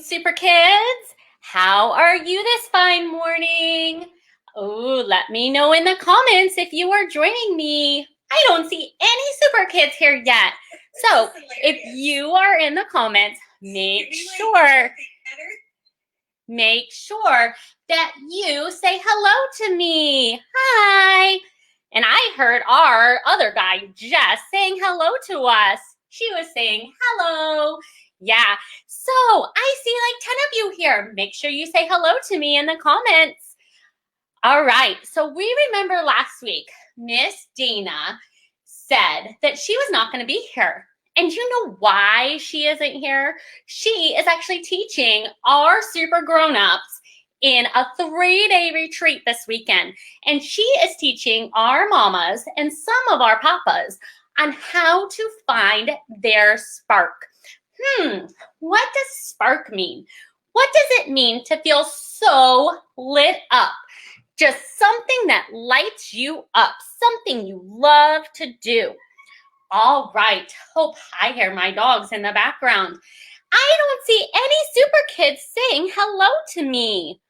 Super Kids. How are you this fine morning? Oh, let me know in the comments if you are joining me. I don't see any Super Kids here yet. So if you are in the comments, make sure that you say hello to me. Hi. And I heard our other guy, Jess, saying hello to us. She was saying hello. Yeah, so I see like 10 of you here. Make sure you say hello to me in the comments. All right, so we remember last week, Miss Dana said that she was not going to be here. And you know why she isn't here? She is actually teaching our super grown-ups in a 3-day retreat this weekend. And she is teaching our mamas and some of our papas on how to find their spark. What does spark mean? What does it mean to feel so lit up? Just something that lights you up, something you love to do. All right. Oh, I hear my dogs in the background. I don't see any Super Kids saying hello to me.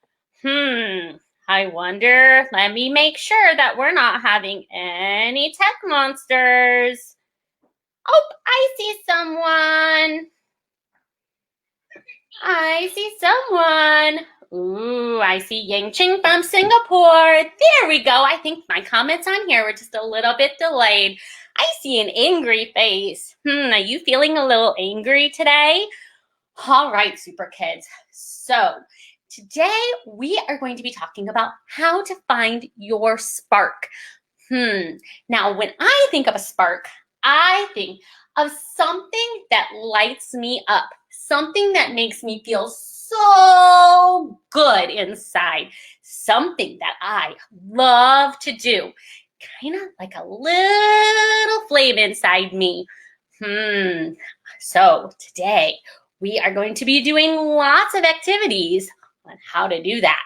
I wonder, let me make sure that we're not having any tech monsters. Oh, I see someone. Ooh, I see Ying Ching from Singapore. There we go. I think my comments on here were just a little bit delayed. I see an angry face. Are you feeling a little angry today? All right, Super Kids. So today we are going to be talking about how to find your spark. Now, when I think of a spark, I think of something that lights me up, something that makes me feel so good inside, something that I love to do, kind of like a little flame inside me. So today we are going to be doing lots of activities on how to do that.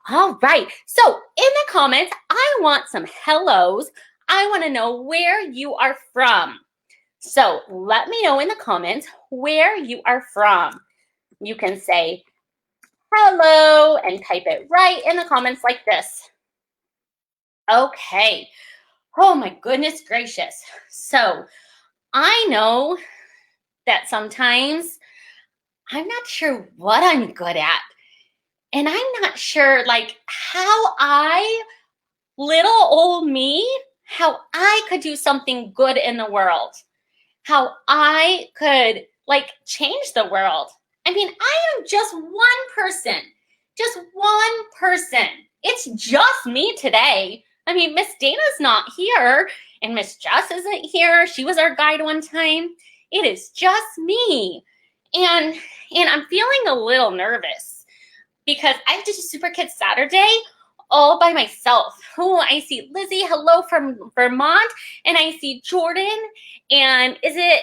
All right, so in the comments, I want some hellos. I want to know where you are from. So let me know in the comments where you are from. You can say hello and type it right in the comments like this. Okay. Oh my goodness gracious. So I know that sometimes I'm not sure what I'm good at. And I'm not sure like how little old me, how I could do something good in the world. How I could like change the world. I mean, I am just one person. It's just me today. I mean, Miss Dana's not here and Miss Jess isn't here. She was our guide one time. It is just me. And I'm feeling a little nervous because I have to do Superkids Saturday all by myself. Oh, I see Lizzie, hello from Vermont, and I see Jordan, and is it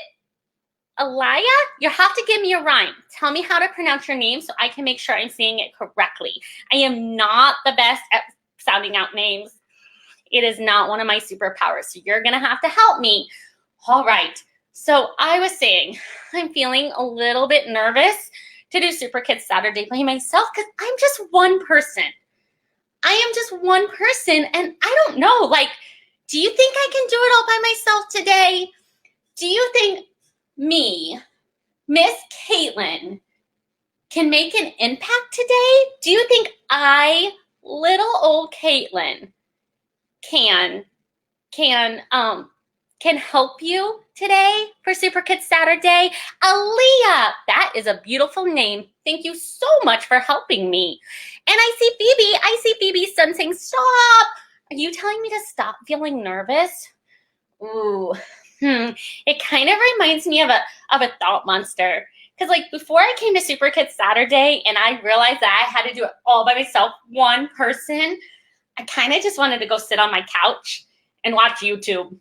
Alaya? You have to give me a rhyme. Tell me how to pronounce your name so I can make sure I'm saying it correctly. I am not the best at sounding out names. It is not one of my superpowers, so you're gonna have to help me. All right, so I was saying, I'm feeling a little bit nervous to do Superkids Saturday by myself because I'm just one person. And I don't know, like, do you think I can do it all by myself today? Do you think me, Miss Caitlin, can make an impact today? Do you think I, little old Caitlin, can help you today for Superkids Saturday? Aaliyah, that is a beautiful name. Thank you so much for helping me. And I see Phoebe's son saying, stop. Are you telling me to stop feeling nervous? Ooh, it kind of reminds me of a thought monster. Because like before I came to Superkids Saturday and I realized that I had to do it all by myself, one person, I kind of just wanted to go sit on my couch and watch YouTube.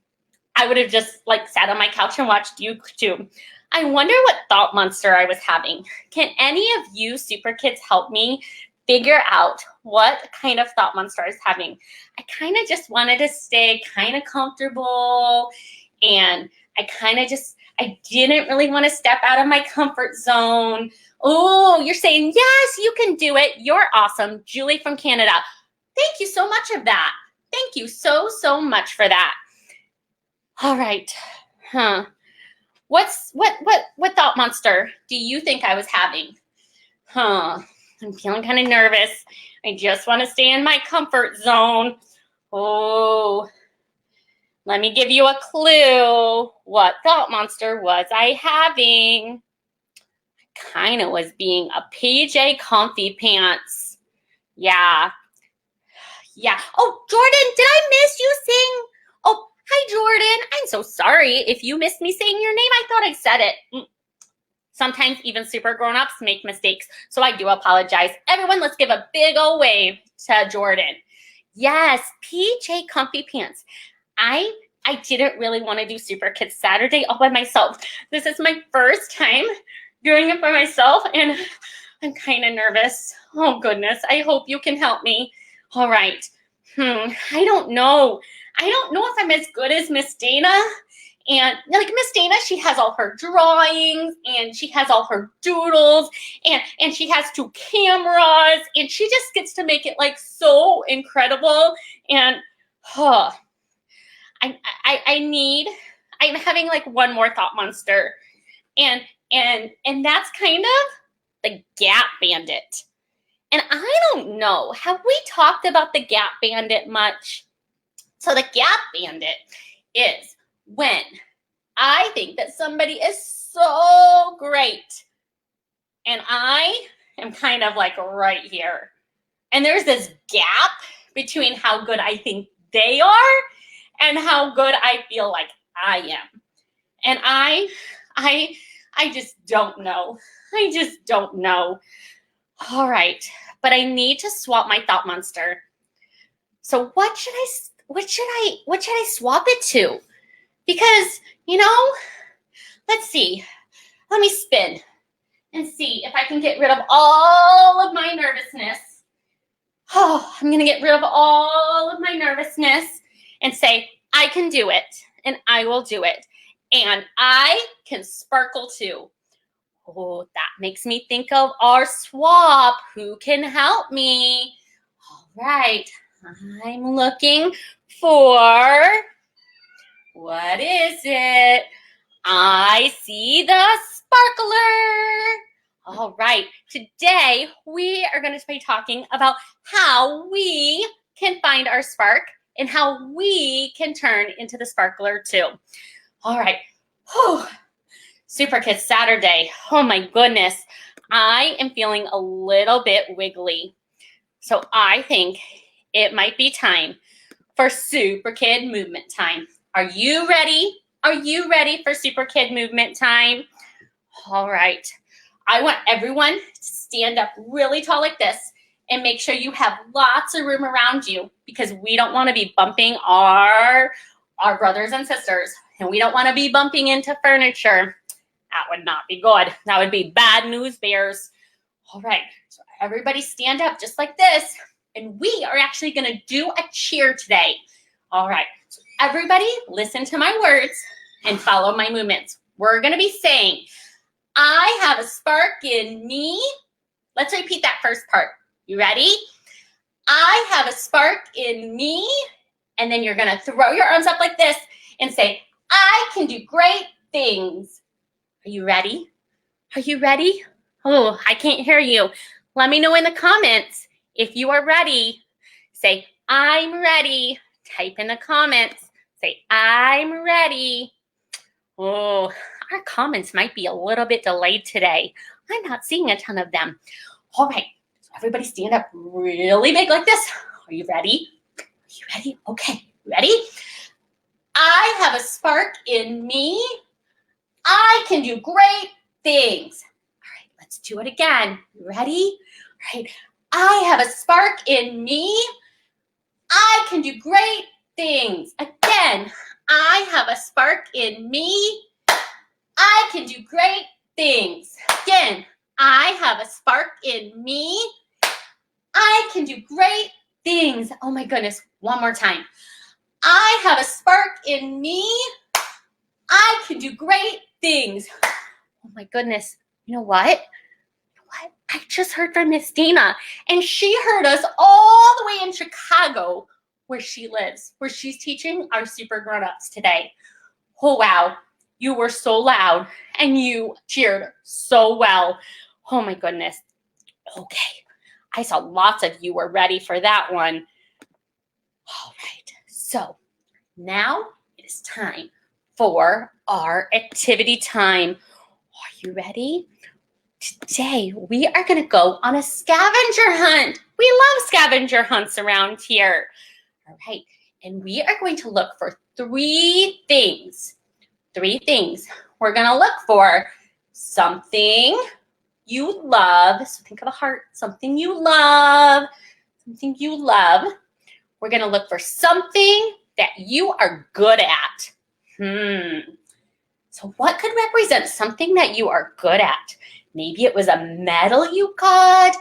I would have just like sat on my couch and watched YouTube. I wonder what thought monster I was having. Can any of you Super Kids help me figure out what kind of thought monster I was having? I kind of just wanted to stay kind of comfortable and I didn't really want to step out of my comfort zone. Oh, you're saying, yes, you can do it. You're awesome. Julie from Canada. Thank you so much of that. Thank you so, so much for that. All right. What thought monster do you think I was having? I'm feeling kind of nervous. I just want to stay in my comfort zone. Oh, let me give you a clue. What thought monster was I having? I kind of was being a PJ Comfy Pants. Yeah. Oh, Jordan, did I miss you saying? Oh, hi, Jordan. I'm so sorry if you missed me saying your name. I thought I said it. Sometimes even super grown-ups make mistakes, so I do apologize. Everyone, let's give a big old wave to Jordan. Yes, PJ Comfy Pants. I didn't really want to do Superkids Saturday all by myself. This is my first time doing it by myself, and I'm kind of nervous. Oh, goodness. I hope you can help me. All right. I don't know. I don't know if I'm as good as Miss Dana. And like Miss Dana, she has all her drawings and she has all her doodles and she has 2 cameras and she just gets to make it like so incredible. And I'm having like one more thought monster. And that's kind of the Gap Bandit. And I don't know, have we talked about the Gap Bandit much? So the Gap Bandit is when I think that somebody is so great and I am kind of like right here. And there's this gap between how good I think they are and how good I feel like I am. And I just don't know. I just don't know. All right, but I need to swap my thought monster. So what should I swap it to? Because, let's see. Let me spin and see if I can get rid of all of my nervousness. Oh, I'm going to get rid of all of my nervousness and say, I can do it and I will do it. And I can sparkle too. Oh, that makes me think of our swap. Who can help me? All right, I'm looking for, what is it? I see the sparkler. All right, today we are going to be talking about how we can find our spark and how we can turn into the sparkler too. All right. Whew. Superkids Saturday. Oh my goodness. I am feeling a little bit wiggly. So I think it might be time for Superkid movement time. Are you ready? Are you ready for Superkid movement time? All right. I want everyone to stand up really tall like this and make sure you have lots of room around you because we don't want to be bumping our brothers and sisters and we don't want to be bumping into furniture. That would not be good. That would be bad news bears. All right, so everybody stand up just like this. And we are actually gonna do a cheer today. All right, so everybody listen to my words and follow my movements. We're gonna be saying, I have a spark in me. Let's repeat that first part. You ready? I have a spark in me. And then you're gonna throw your arms up like this and say, I can do great things. Are you ready? Are you ready? Oh, I can't hear you. Let me know in the comments if you are ready. Say, I'm ready. Type in the comments. Say, I'm ready. Oh, our comments might be a little bit delayed today. I'm not seeing a ton of them. All right, so everybody stand up really big like this. Are you ready? Are you ready? Okay, ready? I have a spark in me. I can do great things. All right, let's do it again. You ready? All right. I have a spark in me. I can do great things. Again, I have a spark in me. I can do great things. Again, I have a spark in me. I can do great things. Oh my goodness, one more time. I have a spark in me. I can do great things. Oh my goodness. You know what? I just heard from Miss Dina, and she heard us all the way in Chicago where she lives, where she's teaching our super grown-ups today. Oh, wow. You were so loud, and you cheered so well. Oh my goodness. Okay. I saw lots of you were ready for that one. All right. So now it is time for our activity time. Are you ready? Today, we are going to go on a scavenger hunt. We love scavenger hunts around here. All right, and we are going to look for three things. Three things. We're going to look for something you love. So think of a heart. Something you love. Something you love. We're going to look for something that you are good at. So what could represent something that you are good at? Maybe it was a medal you got.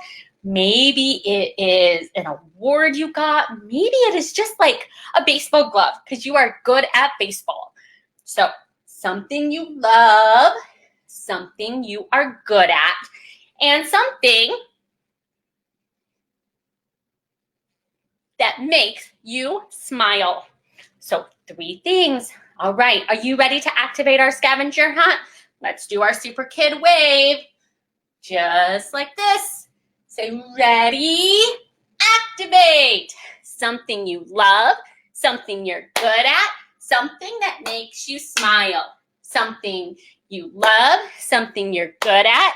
Maybe it is an award you got. Maybe it is just like a baseball glove because you are good at baseball. So something you love, something you are good at, and something that makes you smile. So three things. All right, are you ready to activate our scavenger hunt? Let's do our Super Kid wave. Just like this. Say, ready, activate. Something you love, something you're good at, something that makes you smile. Something you love, something you're good at,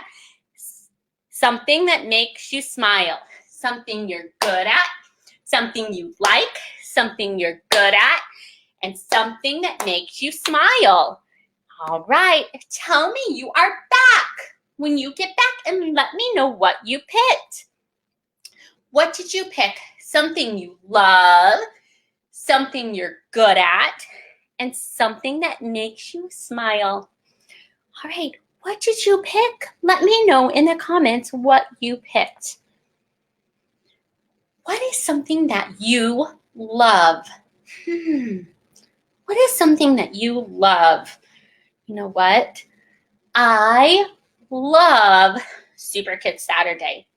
something that makes you smile. Something you're good at, something you like, something you're good at, and something that makes you smile. All right, tell me you are back. When you get back, and let me know what you picked. What did you pick? Something you love, something you're good at, and something that makes you smile. All right, what did you pick? Let me know in the comments what you picked. What is something that you love? What is something that you love? You know what? I love Superkids Saturday.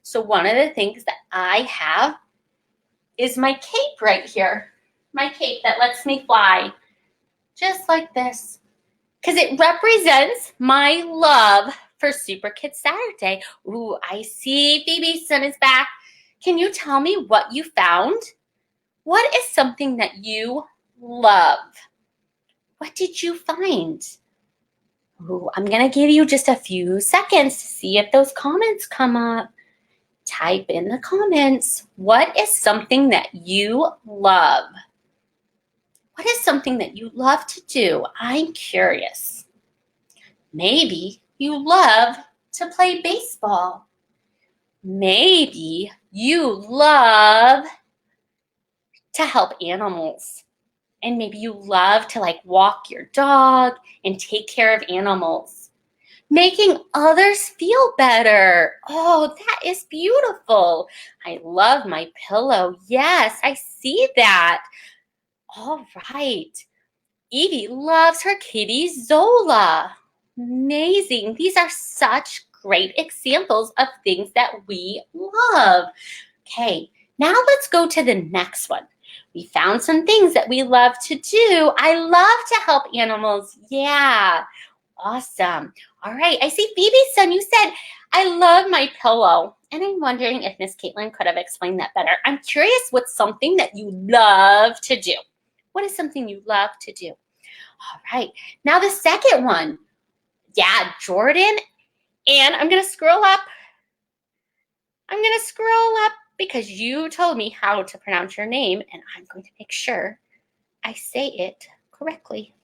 So one of the things that I have is my cape right here. My cape that lets me fly. Just like this. Because it represents my love for Superkids Saturday. Ooh, I see Phoebe's son is back. Can you tell me what you found? What is something that you love? What did you find? Ooh, I'm going to give you just a few seconds to see if those comments come up. Type in the comments. What is something that you love? What is something that you love to do? I'm curious. Maybe you love to play baseball. Maybe you love to help animals. And maybe you love to walk your dog and take care of animals. Making others feel better. Oh, that is beautiful. I love my pillow. Yes, I see that. All right. Evie loves her kitty Zola. Amazing. These are such great examples of things that we love. Okay, now let's go to the next one. We found some things that we love to do. I love to help animals. Yeah, awesome. All right, I see Phoebe's son. You said, I love my pillow. And I'm wondering if Miss Caitlin could have explained that better. I'm curious what's something that you love to do. What is something you love to do? All right, now the second one. Yeah, Jordan. And I'm going to scroll up. Because you told me how to pronounce your name, and I'm going to make sure I say it correctly.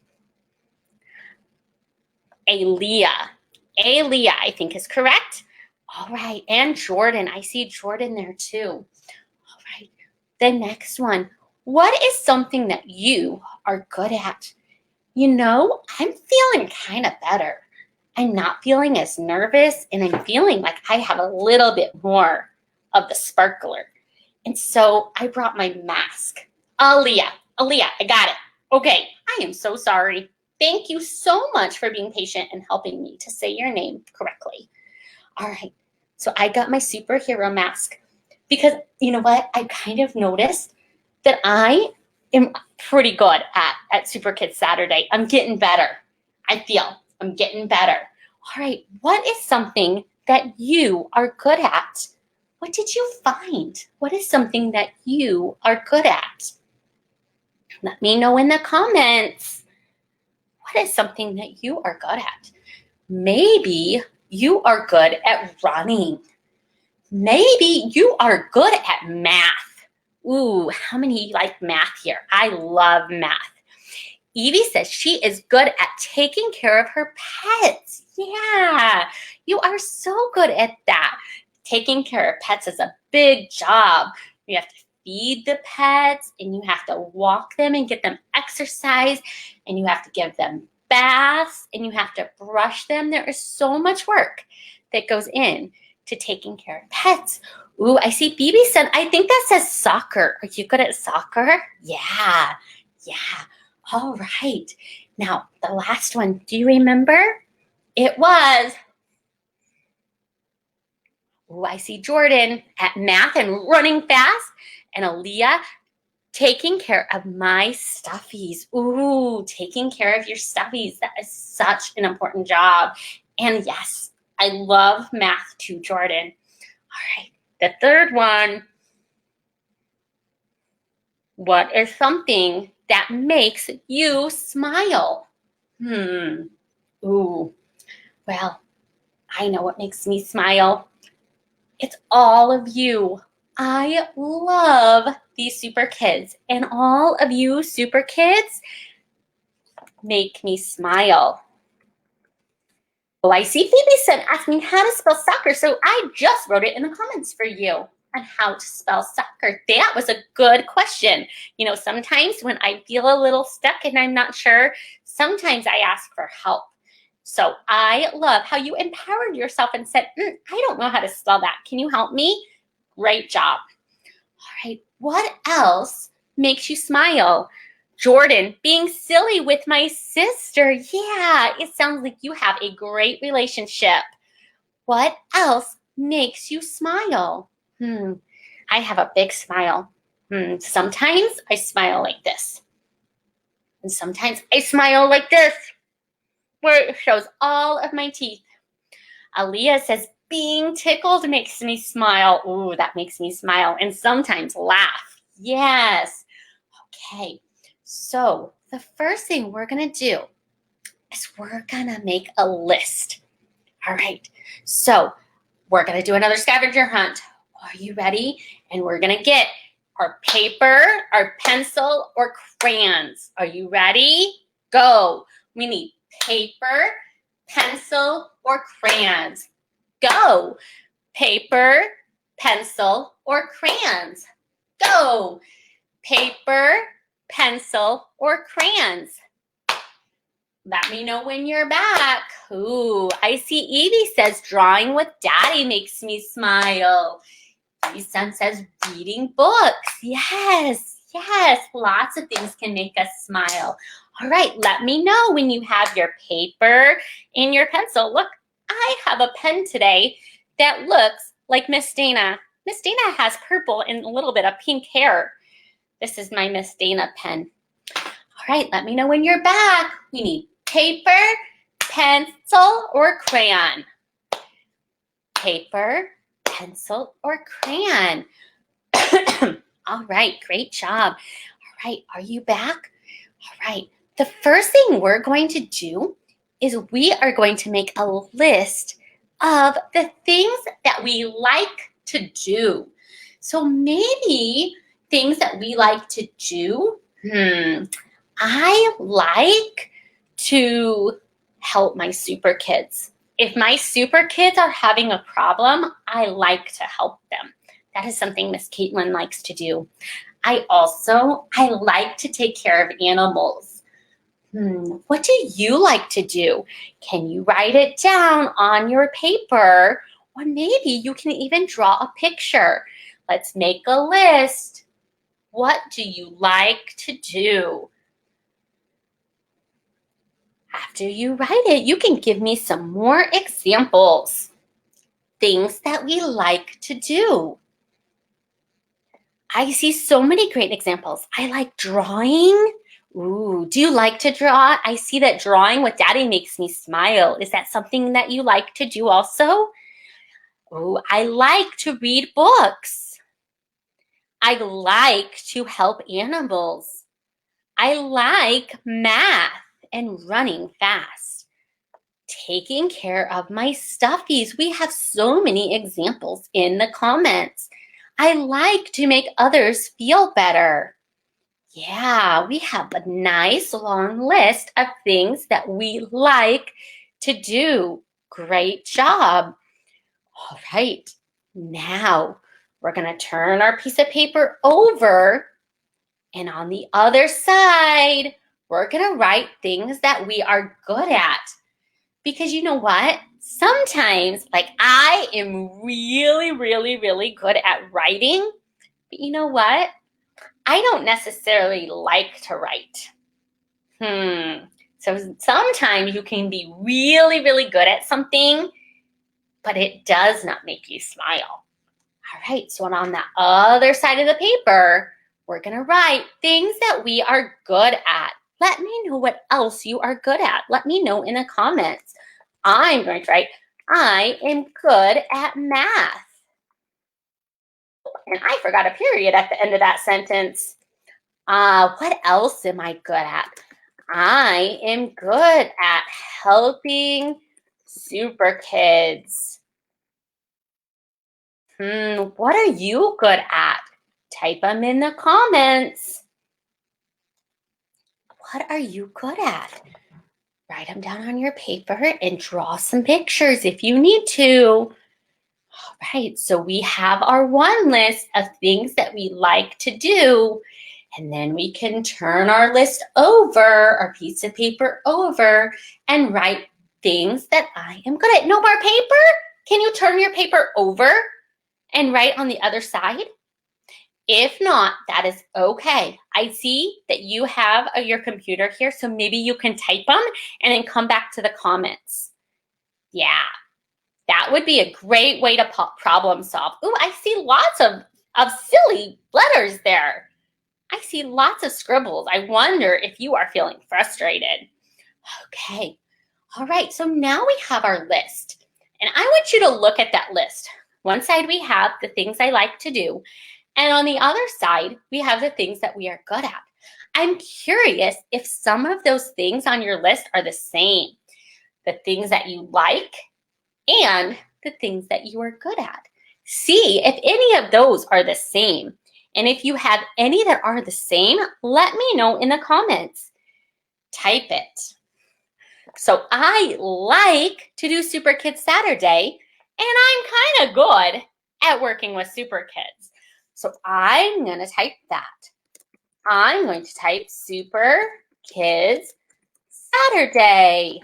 Aaliyah. Aaliyah, I think is correct. All right, and Jordan. I see Jordan there too. All right, the next one. What is something that you are good at? You know, I'm feeling kind of better. I'm not feeling as nervous, and I'm feeling like I have a little bit more of the sparkler. And so I brought my mask. Aaliyah, I got it. Okay, I am so sorry. Thank you so much for being patient and helping me to say your name correctly. All right, so I got my superhero mask because you know what? I kind of noticed that I am pretty good at Superkids Saturday. I'm getting better. I feel I'm getting better. All right, what is something that you are good at? What did you find? What is something that you are good at? Let me know in the comments. What is something that you are good at? Maybe you are good at running. Maybe you are good at math. Ooh, how many like math here? I love math. Evie says she is good at taking care of her pets. Yeah, you are so good at that. Taking care of pets is a big job. You have to feed the pets and you have to walk them and get them exercise and you have to give them baths and you have to brush them. There is so much work that goes in to taking care of pets. Ooh, I see Phoebe said, I think that says soccer. Are you good at soccer? Yeah. All right. Now, the last one, do you remember? It was, ooh, I see Jordan at math and running fast, and Aaliyah taking care of my stuffies. Ooh, taking care of your stuffies. That is such an important job. And yes, I love math too, Jordan. All right, the third one. What is something that makes you smile? Ooh, well, I know what makes me smile. It's all of you. I love these super kids, and all of you super kids make me smile. Oh, I see Phoebe said asking how to spell soccer, so I just wrote it in the comments for you on how to spell soccer. That was a good question. You know, sometimes when I feel a little stuck and I'm not sure, sometimes I ask for help. So I love how you empowered yourself and said, I don't know how to spell that. Can you help me? Great job. All right, what else makes you smile? Jordan, being silly with my sister. Yeah, it sounds like you have a great relationship. What else makes you smile? I have a big smile. Sometimes I smile like this. And sometimes I smile like this, where it shows all of my teeth. Aaliyah says, being tickled makes me smile. Ooh, that makes me smile. And sometimes laugh. Yes. Okay. So the first thing we're going to do is we're going to make a list. All right. So we're going to do another scavenger hunt. Are you ready? And we're going to get our paper, our pencil, or crayons. Are you ready? Go. We need paper, pencil, or crayons. Go. Paper, pencil, or crayons. Go. Paper, pencil, or crayons. Let me know when you're back. Ooh, I see Evie says drawing with daddy makes me smile. Evie's son says reading books. Yes, lots of things can make us smile. All right, let me know when you have your paper and your pencil. Look, I have a pen today that looks like Miss Dana. Miss Dana has purple and a little bit of pink hair. This is my Miss Dana pen. All right, let me know when you're back. We need paper, pencil, or crayon. Paper, pencil, or crayon. All right, great job. All right, are you back? All right, the first thing we're going to do is we are going to make a list of the things that we like to do. So maybe things that we like to do, I like to help my super kids. If my super kids are having a problem, I like to help them. That is something Miss Caitlin likes to do. I like to take care of animals. What do you like to do? Can you write it down on your paper? Or maybe you can even draw a picture. Let's make a list. What do you like to do? do you write it? You can give me some more examples. Things that we like to do. I see so many great examples. I like drawing. Ooh, do you like to draw? I see that drawing with Daddy makes me smile. Is that something that you like to do also? Ooh, I like to read books. I like to help animals. I like math and running fast. Taking care of my stuffies. We have so many examples in the comments. I like to make others feel better. Yeah, we have a nice long list of things that we like to do. Great job. All right, now we're going to turn our piece of paper over, and on the other side, we're going to write things that we are good at. Because you know what? Sometimes, like I am really, really, really good at writing, but you know what? I don't necessarily like to write. So sometimes you can be really, really good at something, but it does not make you smile. All right, so on the other side of the paper, we're gonna write things that we are good at. Let me know what else you are good at. Let me know in the comments. I'm going to write, I am good at math. And I forgot a period at the end of that sentence. What else am I good at? I am good at helping super kids. What are you good at? Type them in the comments. What are you good at? Write them down on your paper and draw some pictures if you need to. All right, so we have our one list of things that we like to do, and then we can turn our list over, our piece of paper over, and write things that I am good at. No more paper? Can you turn your paper over and write on the other side? If not, that is okay. I see that you have your computer here, so maybe you can type them and then come back to the comments. Yeah, that would be a great way to problem solve. Ooh, I see lots of silly letters there. I see lots of scribbles. I wonder if you are feeling frustrated. Okay, all right, so now we have our list. And I want you to look at that list. One side we have the things I like to do. And on the other side, we have the things that we are good at. I'm curious if some of those things on your list are the same. The things that you like and the things that you are good at. See if any of those are the same. And if you have any that are the same, let me know in the comments. Type it. So I like to do Superkids Saturday, and I'm kind of good at working with super kids. So I'm going to type that. I'm going to type Superkids Saturday.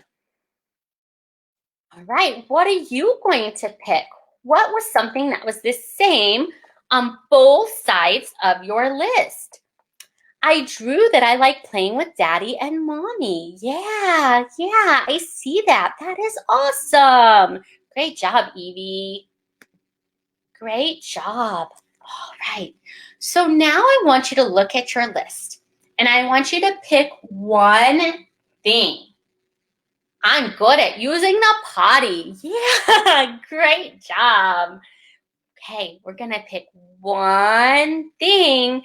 All right, what are you going to pick? What was something that was the same on both sides of your list? I drew that I like playing with Daddy and Mommy. Yeah, I see that. That is awesome. Great job, Evie. Great job. All right, so now I want you to look at your list and I want you to pick one thing. I'm good at using the potty. Yeah, great job. Okay, we're gonna pick one thing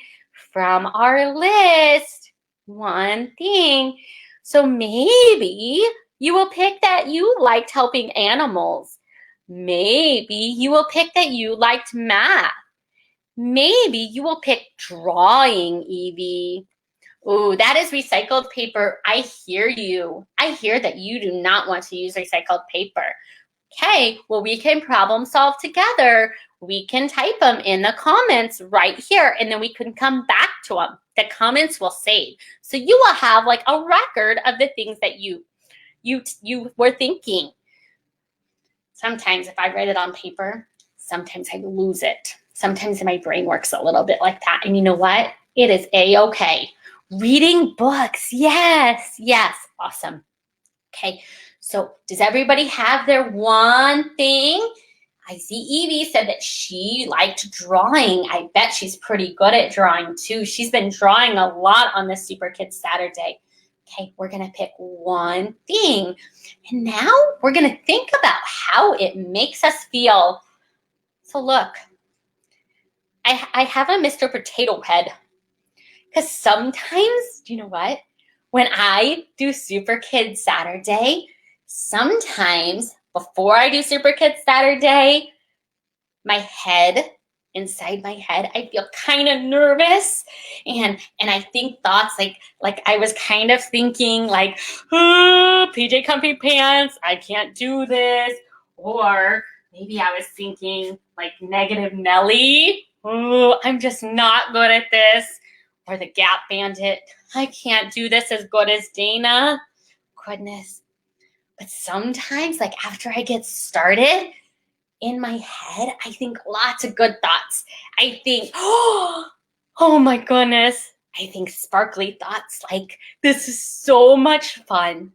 from our list. One thing. So maybe you will pick that you liked helping animals. Maybe you will pick that you liked math. Maybe you will pick drawing, Evie. Ooh, that is recycled paper. I hear you. I hear that you do not want to use recycled paper. Okay, well, we can problem solve together. We can type them in the comments right here, and then we can come back to them. The comments will save. So you will have like a record of the things that you were thinking. Sometimes if I write it on paper, sometimes I lose it. Sometimes my brain works a little bit like that. And you know what? It is A-okay. Reading books. Yes, awesome. Okay, so does everybody have their one thing? I see Evie said that she liked drawing. I bet she's pretty good at drawing too. She's been drawing a lot on this Superkids Saturday. Okay, we're gonna pick one thing. And now we're gonna think about how it makes us feel. So look, I have a Mr. Potato Head. Because sometimes, you know what? When I do Superkids Saturday, sometimes before I do Superkids Saturday, inside my head, I feel kind of nervous, and I think thoughts like I was kind of thinking like, oh, PJ Comfy Pants, I can't do this, or maybe I was thinking like negative Nelly, oh, I'm just not good at this, or the Gap Bandit, I can't do this as good as Dana. Goodness. But sometimes, like after I get started, in my head, I think lots of good thoughts. I think, oh my goodness. I think sparkly thoughts like, this is so much fun.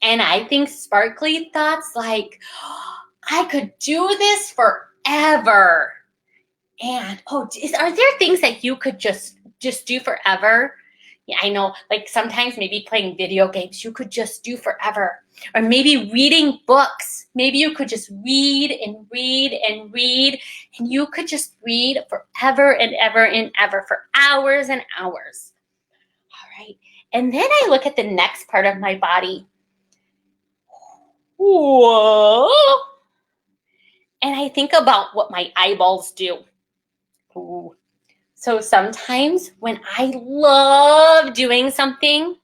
And I think sparkly thoughts like, oh, I could do this forever. And are there things that you could just do forever? Yeah, I know, like sometimes maybe playing video games, you could just do forever. Or maybe reading books. Maybe you could just read and read and read, and you could just read forever and ever and ever for hours and hours. All right. And then I look at the next part of my body. Whoa. And I think about what my eyeballs do. Ooh. So sometimes when I love doing something,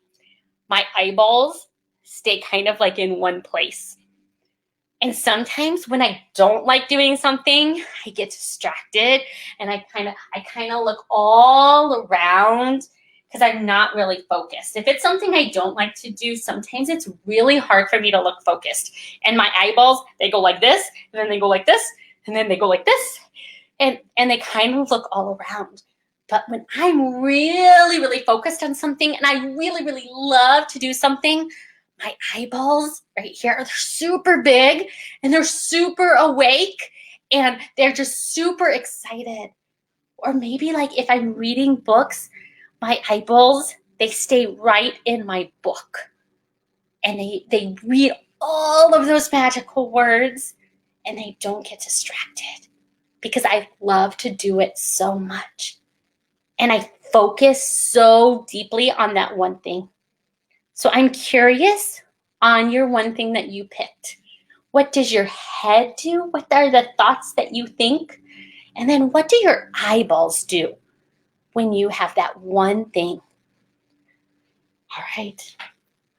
my eyeballs stay kind of like in one place. And sometimes when I don't like doing something, I get distracted and I kind of look all around because I'm not really focused. If it's something I don't like to do, sometimes it's really hard for me to look focused. And my eyeballs, they go like this, and then they go like this, and then they go like this, and they kind of look all around. But when I'm really, really focused on something and I really, really love to do something, my eyeballs right here, they're super big and they're super awake and they're just super excited. Or maybe like if I'm reading books, my eyeballs, they stay right in my book. And they read all of those magical words and they don't get distracted because I love to do it so much. And I focus so deeply on that one thing. So I'm curious on your one thing that you picked. What does your head do? What are the thoughts that you think? And then what do your eyeballs do when you have that one thing? All right.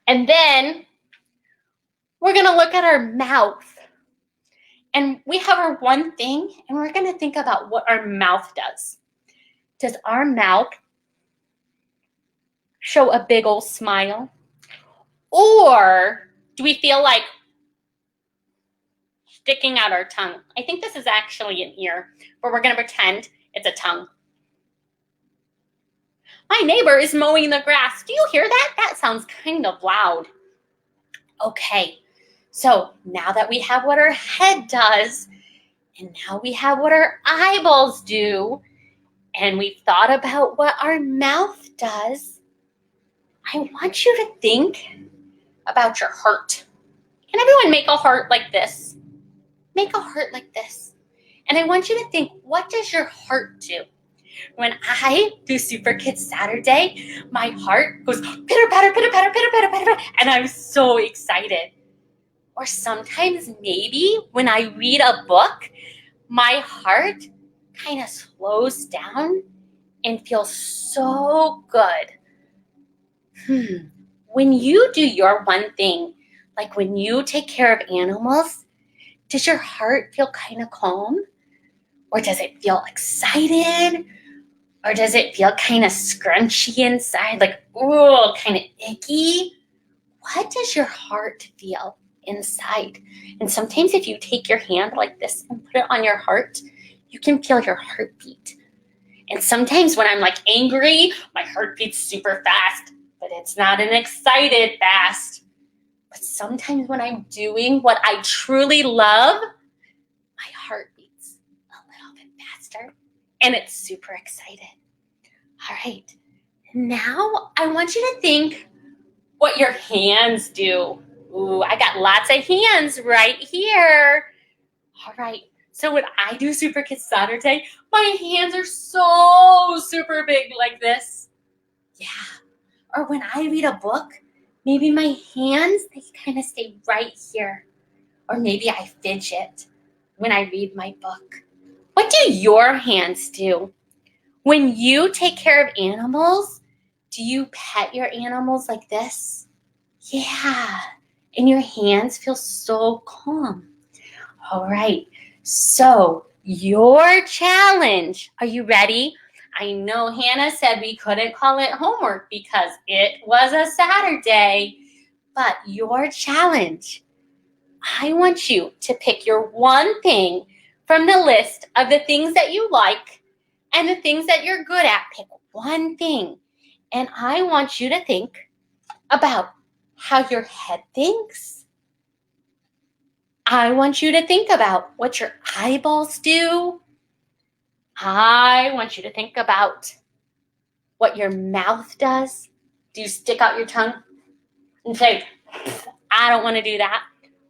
And then we're going to look at our mouth. And we have our one thing, and we're going to think about what our mouth does. Does our mouth show a big old smile? Or do we feel like sticking out our tongue? I think this is actually an ear, but we're going to pretend it's a tongue. My neighbor is mowing the grass. Do you hear that? That sounds kind of loud. Okay, so now that we have what our head does, and now we have what our eyeballs do, and we've thought about what our mouth does, I want you to think about your heart. Can everyone make a heart like this? Make a heart like this. And I want you to think, what does your heart do? When I do Superkids Saturday, my heart goes pitter patter, pitter patter, pitter patter, pitter patter, and I'm so excited. Or sometimes maybe when I read a book, my heart kind of slows down and feels so good. When you do your one thing, like when you take care of animals, does your heart feel kind of calm? Or does it feel excited? Or does it feel kind of scrunchy inside, like, ooh, kind of icky? What does your heart feel inside? And sometimes if you take your hand like this and put it on your heart, you can feel your heartbeat. And sometimes when I'm like angry, my heart beats super fast, but it's not an excited fast. But sometimes when I'm doing what I truly love, my heart beats a little bit faster and it's super excited. All right, now I want you to think what your hands do. Ooh, I got lots of hands right here. All right, so when I do Superkids Saturday, my hands are so super big like this. Yeah, or when I read a book, maybe my hands, they kind of stay right here. Or maybe I fidget when I read my book. What do your hands do? When you take care of animals, do you pet your animals like this? Yeah, and your hands feel so calm. All right, so your challenge, are you ready? I know Hannah said we couldn't call it homework because it was a Saturday, but your challenge, I want you to pick your one thing from the list of the things that you like and the things that you're good at. Pick one thing, and I want you to think about how your head thinks. I want you to think about what your eyeballs do. I want you to think about what your mouth does. Do you stick out your tongue and say, I don't want to do that?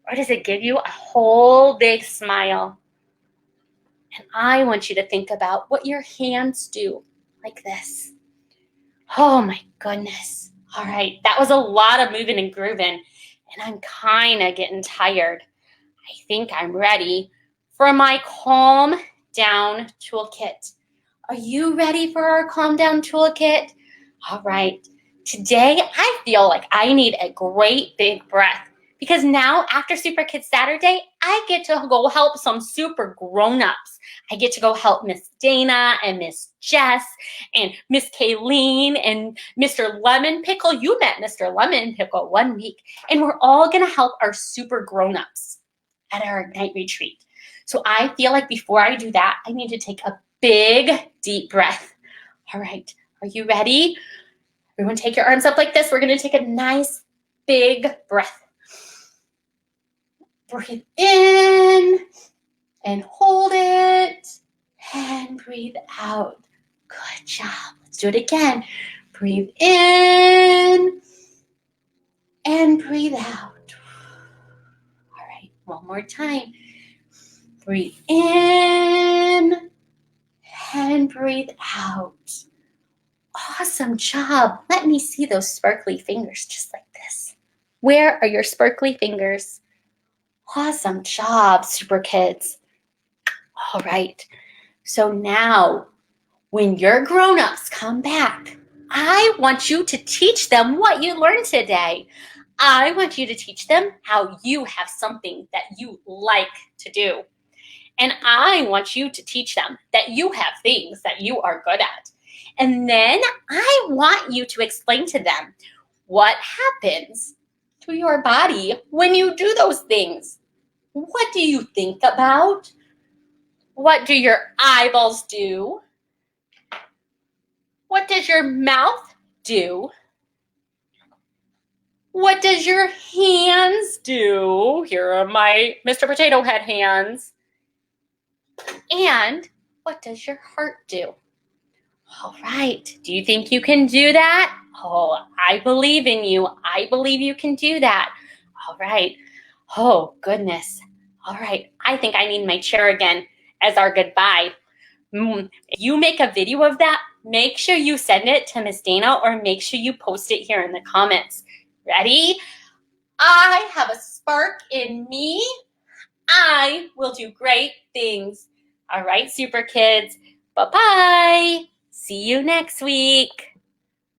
Or does it give you a whole big smile? And I want you to think about what your hands do, like this. Oh my goodness. All right, that was a lot of moving and grooving, and I'm kind of getting tired. I think I'm ready for my calm down toolkit. Are you ready for our calm down toolkit? All right. Today, I feel like I need a great big breath because now after Superkids Saturday, I get to go help some super grown-ups. I get to go help Miss Dana and Miss Jess and Miss Kayleen and Mr. Lemon Pickle. You met Mr. Lemon Pickle one week, and we're all going to help our super grown-ups at our night retreat. So I feel like before I do that, I need to take a big, deep breath. All right, are you ready? Everyone take your arms up like this. We're going to take a nice, big breath. Breathe in and hold it and breathe out. Good job. Let's do it again. Breathe in and breathe out. All right, one more time. Breathe in and breathe out. Awesome job. Let me see those sparkly fingers just like this. Where are your sparkly fingers? Awesome job, super kids. All right. So now, when your grown-ups come back, I want you to teach them what you learned today. I want you to teach them how you have something that you like to do. And I want you to teach them that you have things that you are good at. And then I want you to explain to them what happens to your body when you do those things. What do you think about? What do your eyeballs do? What does your mouth do? What does your hands do? Here are my Mr. Potato Head hands. And what does your heart do? All right. Do you think you can do that? Oh, I believe in you. I believe you can do that. All right. Oh, goodness. All right. I think I need my chair again as our goodbye. If you make a video of that, make sure you send it to Miss Dana or make sure you post it here in the comments. Ready? I have a spark in me. I will do great things. All right, super kids. Bye-bye. See you next week.